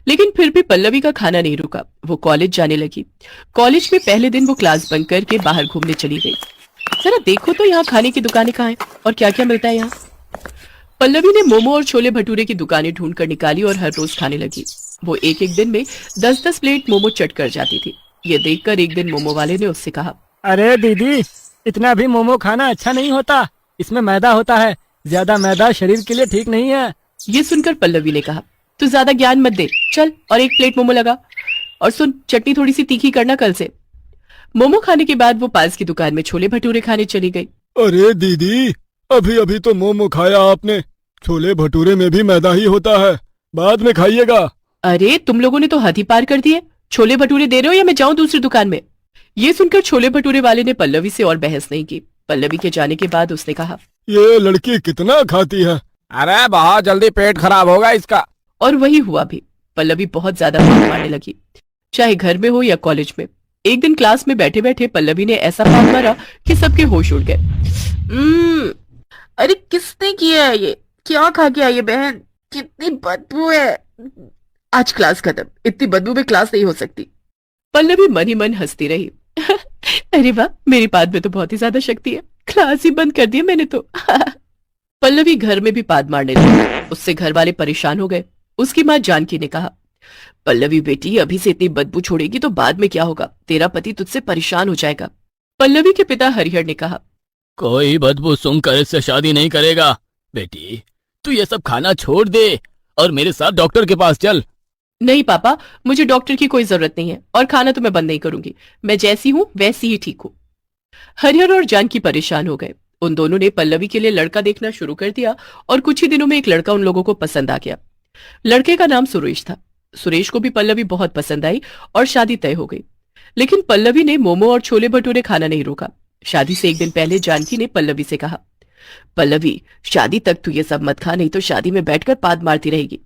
लेकिन फिर भी पल्लवी का खाना नहीं रुका। वो कॉलेज जाने लगी। कॉलेज में पहले दिन वो क्लास बंक करके बाहर घूमने चली गई। जरा देखो तो यहाँ खाने की दुकानें कहाँ हैं और क्या क्या मिलता है यहाँ। पल्लवी ने मोमो और छोले भटूरे की दुकानें ढूंढकर निकाली और हर रोज खाने लगी। वो एक एक दिन में 10-10 प्लेट मोमो चट कर जाती थी। ये देखकर एक दिन मोमो वाले ने उससे कहा, अरे दीदी, इतना भी मोमो खाना अच्छा नहीं होता। इसमें मैदा होता है। ज्यादा मैदा शरीर के लिए ठीक नहीं है। ये सुनकर पल्लवी ने कहा, तू ज्यादा ज्ञान मत दे, चल और एक प्लेट मोमो लगा। और सुन, चटनी थोड़ी सी तीखी करना कल से। मोमो खाने के बाद वो पास की दुकान में छोले भटूरे खाने चली गई। अरे दीदी, अभी अभी तो मोमो खाया आपने। छोले भटूरे में भी मैदा ही होता है, बाद में खाइएगा। अरे तुम लोगों ने तो हद ही पार कर दिए। छोले भटूरे दे रहे हो या मैं जाऊं दूसरी दुकान में। ये सुनकर छोले भटूरे वाले ने पल्लवी से और बहस नहीं की। पल्लवी के जाने के बाद उसने कहा, ये लड़की कितना खाती है। अरे बहुत जल्दी पेट खराब होगा इसका। और वही हुआ भी। पल्लवी बहुत ज्यादा पान मारने लगी, चाहे घर में हो या कॉलेज में। एक दिन क्लास में बैठे बैठे पल्लवी ने ऐसा पान मारा कि सबके होश उड़ गए। अरे किसने किया है ये? क्या खा के आई है बहन? कितनी बदबू है। आज क्लास खत्म, इतनी बदबू में क्लास नहीं हो सकती। पल्लवी मन ही मन हंसती रही। अरे वाह, मेरी पाद में तो बहुत ही ज्यादा शक्ति है। क्लास ही बंद कर दिया मैंने तो। पल्लवी घर में भी पाद मारने लगी। उससे घर वाले परेशान हो गए। उसकी माँ जानकी ने कहा, पल्लवी बेटी, अभी से इतनी बदबू छोड़ेगी तो बाद में क्या होगा? तेरा पति तुझसे परेशान हो जाएगा। पल्लवी के पिता हरिहर ने कहा, कोई बदबू सुनकर इससे शादी नहीं करेगा। बेटी, तू ये सब खाना छोड़ दे और मेरे साथ डॉक्टर के पास चल। नहीं पापा, मुझे डॉक्टर की कोई जरूरत नहीं है और खाना तो मैं बंद नहीं करूंगी। मैं जैसी हूँ वैसी ही ठीक हूँ। हरिहर और जानकी परेशान हो गए। उन दोनों ने पल्लवी के लिए लड़का देखना शुरू कर दिया और कुछ ही दिनों में एक लड़का उन लोगों को पसंद आ गया। लड़के का नाम सुरेश था। सुरेश को भी पल्लवी बहुत पसंद आई और शादी तय हो गई। लेकिन पल्लवी ने मोमो और छोले भटूरे खाना नहीं रोका। शादी से एक दिन पहले जानकी ने पल्लवी से कहा, पल्लवी, शादी तक तू ये सब मत खा, नहीं तो शादी में बैठकर पाद मारती रहेगी।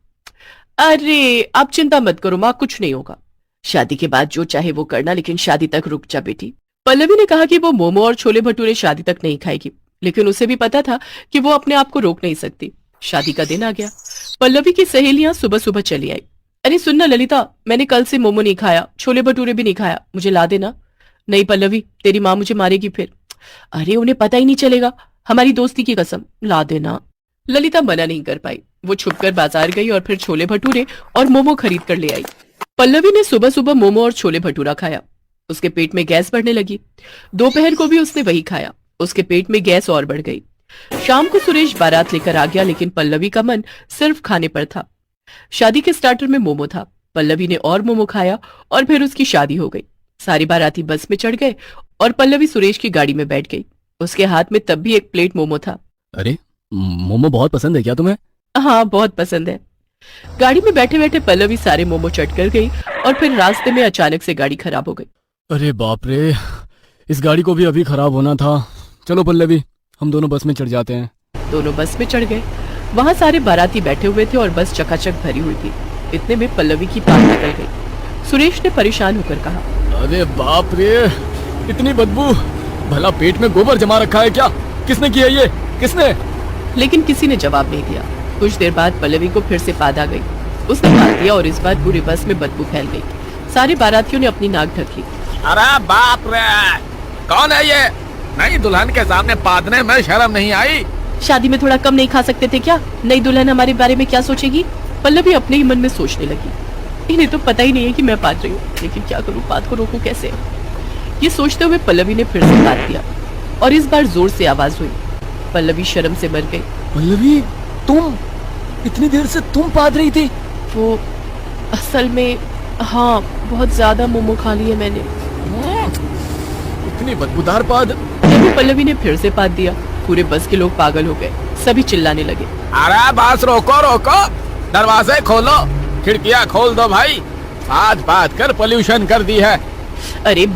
अरे आप चिंता मत करो माँ, कुछ नहीं होगा। शादी के बाद जो चाहे वो करना, लेकिन शादी तक रुक जा बेटी। पल्लवी ने कहा कि वो मोमो और छोले भटूरे शादी तक नहीं खाएगी, लेकिन उसे भी पता था कि वो अपने आप को रोक नहीं सकती। शादी का दिन आ गया। पल्लवी की सहेलियां सुबह सुबह चली आई। अरे सुनना ललिता, मैंने कल से मोमो नहीं खाया, छोले भटूरे भी नहीं खाया, मुझे ला देना। नहीं पल्लवी, तेरी माँ मुझे मारेगी फिर। अरे उन्हें पता ही नहीं चलेगा, हमारी दोस्ती की कसम, ला देना। ललिता मना नहीं कर पाई। वो छुपकर बाजार गई और फिर छोले भटूरे और मोमो खरीद कर ले आई। पल्लवी ने सुबह सुबह मोमो और छोले भटूरा खाया। उसके पेट में गैस बढ़ने लगी। दोपहर को भी उसने वही खाया। उसके पेट में गैस और बढ़ गई। शाम को सुरेश बारात लेकर आ गया, लेकिन पल्लवी का मन सिर्फ खाने पर था। शादी के स्टार्टर में मोमो था। पल्लवी ने और मोमो खाया और फिर उसकी शादी हो गई। सारे बाराती बस में चढ़ गए और पल्लवी सुरेश की गाड़ी में बैठ गई। उसके हाथ में तब भी एक प्लेट मोमो था। अरे, मोमो बहुत पसंद है क्या तुम्हें? हाँ, बहुत पसंद है। गाड़ी में बैठे बैठे पल्लवी सारे मोमो चट कर गई और फिर रास्ते में अचानक से गाड़ी खराब हो गई। अरे बाप रे, इस गाड़ी को भी अभी खराब होना था। चलो पल्लवी, हम दोनों बस में चढ़ जाते हैं। दोनों बस में चढ़ गए। वहाँ सारे बाराती बैठे हुए थे और बस चकाचक भरी हुई थी। इतने में पल्लवी की पान निकल गई। सुरेश ने परेशान होकर कहा, अरे बाप रे, इतनी बदबू! भला पेट में गोबर जमा रखा है क्या? किसने किया ये? किसने? लेकिन किसी ने जवाब नहीं दिया। कुछ देर बाद पल्लवी को फिर से पाद आ गई। उसने पाद दिया और इस बार पूरे बस में बदबू फैल गई। सारे बारातियों ने अपनी नाक ढक ली। अरे बाप रे, कौन है ये? नई दुल्हन के सामने पादने में शर्म नहीं आई? शादी में थोड़ा कम नहीं खा सकते थे क्या? नई दुल्हन हमारे बारे में क्या सोचेगी? पल्लवी अपने ही मन में सोचने लगी। इन्हें तो पता ही नहीं है कि मैं पाद रही हूँ, लेकिन क्या करूँ, पाद को रोकूं कैसे? ये सोचते हुए पल्लवी ने फिर से पाद दिया और इस बार जोर से आवाज हुई। पल्लवी शर्म से मर गई। पल्लवी, तुम इतनी देर से तुम पाद रही थी? वो असल में, हाँ, बहुत ज्यादा मोमो खा लिए मैंने। इतनी बदबूदार पाद। तभी पल्लवी ने फिर से पाद दिया। पूरे बस के लोग पागल हो गए। सभी चिल्लाने लगे, अरे बस रोको रोको, दरवाजे खोलो, खिड़कियाँ खोल दो भाई, पाद पाद कर पोल्यूशन कर दी है। अरे